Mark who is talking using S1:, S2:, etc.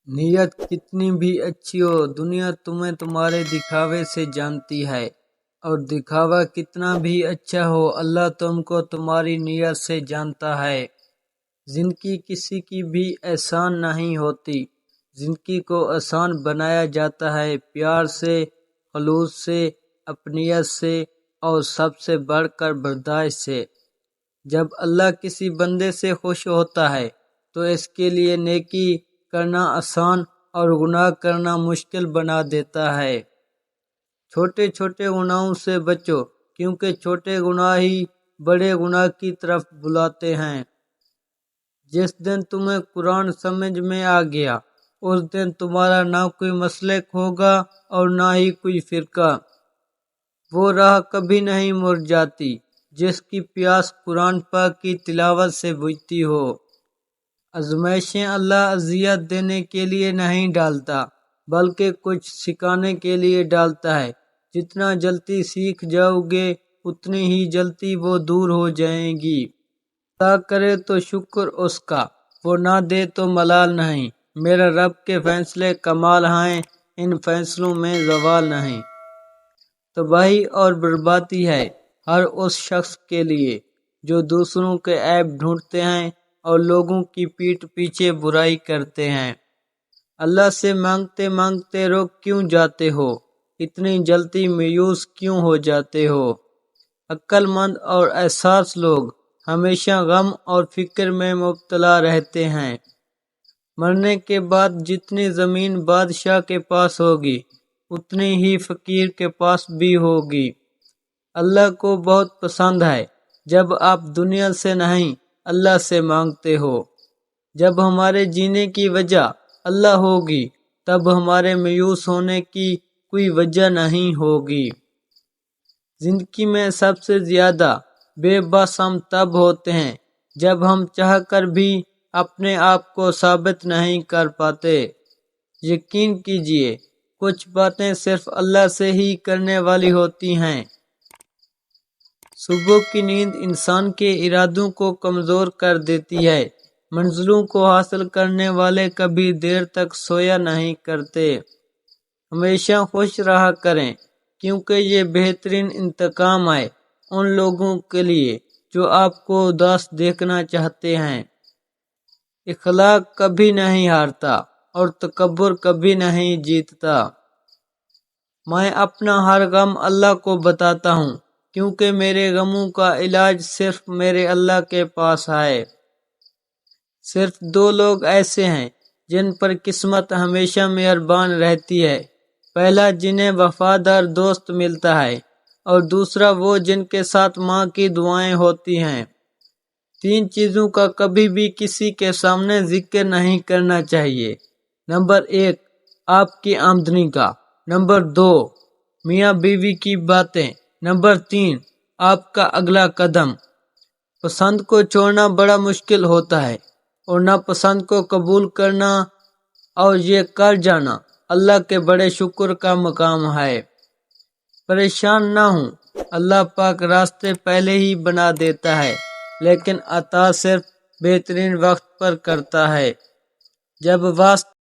S1: نیت کتنی بھی اچھی ہو، دنیا تمہیں تمہارے دکھاوے سے جانتی ہے، اور دکھاوا کتنا بھی اچھا ہو، اللہ تم کو تمہاری نیت سے جانتا ہے۔ زندگی کسی کی بھی آسان نہیں ہوتی، زندگی کو آسان بنایا جاتا ہے پیار سے، خلوص سے، اپنیت سے، اور سب سے بڑھ کر برداشت سے۔ جب اللہ کسی بندے سے خوش ہوتا ہے تو اس کے لیے نیکی کرنا آسان اور گناہ کرنا مشکل بنا دیتا ہے۔ چھوٹے چھوٹے گناہوں سے بچو، کیونکہ چھوٹے گناہ ہی بڑے گناہ کی طرف بلاتے ہیں۔ جس دن تمہیں قرآن سمجھ میں آ گیا، اس دن تمہارا نہ کوئی مسلک ہوگا اور نہ ہی کوئی فرقہ۔ وہ راہ کبھی نہیں مڑ جاتی جس کی پیاس قرآن پاک کی تلاوت سے بجھتی ہو۔ آزمائشیں اللہ اذیت دینے کے لیے نہیں ڈالتا، بلکہ کچھ سکھانے کے لیے ڈالتا ہے۔ جتنا جلدی سیکھ جاؤ گے، اتنی ہی جلدی وہ دور ہو جائیں گی۔ عطا کرے تو شکر اس کا، وہ نہ دے تو ملال نہیں۔ میرے رب کے فیصلے کمال ہیں، ان فیصلوں میں زوال نہیں۔ تباہی اور بربادی ہے ہر اس شخص کے لیے جو دوسروں کے عیب ڈھونڈتے ہیں اور لوگوں کی پیٹھ پیچھے برائی کرتے ہیں۔ اللہ سے مانگتے مانگتے رک کیوں جاتے ہو؟ اتنی جلدی مایوس کیوں ہو جاتے ہو؟ عقل مند اور احساس لوگ ہمیشہ غم اور فکر میں مبتلا رہتے ہیں۔ مرنے کے بعد جتنی زمین بادشاہ کے پاس ہوگی، اتنی ہی فقیر کے پاس بھی ہوگی۔ اللہ کو بہت پسند ہے جب آپ دنیا سے نہیں، اللہ سے مانگتے ہو۔ جب ہمارے جینے کی وجہ اللہ ہوگی، تب ہمارے مایوس ہونے کی کوئی وجہ نہیں ہوگی۔ زندگی میں سب سے زیادہ بے بس ہم تب ہوتے ہیں جب ہم چاہ کر بھی اپنے آپ کو ثابت نہیں کر پاتے۔ یقین کیجئے، کچھ باتیں صرف اللہ سے ہی کرنے والی ہوتی ہیں۔ صبح کی نیند انسان کے ارادوں کو کمزور کر دیتی ہے۔ منزلوں کو حاصل کرنے والے کبھی دیر تک سویا نہیں کرتے۔ ہمیشہ خوش رہا کریں، کیونکہ یہ بہترین انتقام ہے ان لوگوں کے لیے جو آپ کو اداس دیکھنا چاہتے ہیں۔ اخلاق کبھی نہیں ہارتا اور تکبر کبھی نہیں جیتتا۔ میں اپنا ہر غم اللہ کو بتاتا ہوں، کیونکہ میرے غموں کا علاج صرف میرے اللہ کے پاس ہے۔ صرف دو لوگ ایسے ہیں جن پر قسمت ہمیشہ مہربان رہتی ہے، پہلا جنہیں وفادار دوست ملتا ہے، اور دوسرا وہ جن کے ساتھ ماں کی دعائیں ہوتی ہیں۔ تین چیزوں کا کبھی بھی کسی کے سامنے ذکر نہیں کرنا چاہیے۔ نمبر 1، آپ کی آمدنی کا۔ نمبر 2، میاں بیوی کی باتیں۔ نمبر 3، آپ کا اگلا قدم۔ پسند کو چھوڑنا بڑا مشکل ہوتا ہے، اور ناپسند کو قبول کرنا اور یہ کر جانا اللہ کے بڑے شکر کا مقام ہے۔ پریشان نہ ہوں، اللہ پاک راستے پہلے ہی بنا دیتا ہے، لیکن عطا صرف بہترین وقت پر کرتا ہے۔ جب واسطہ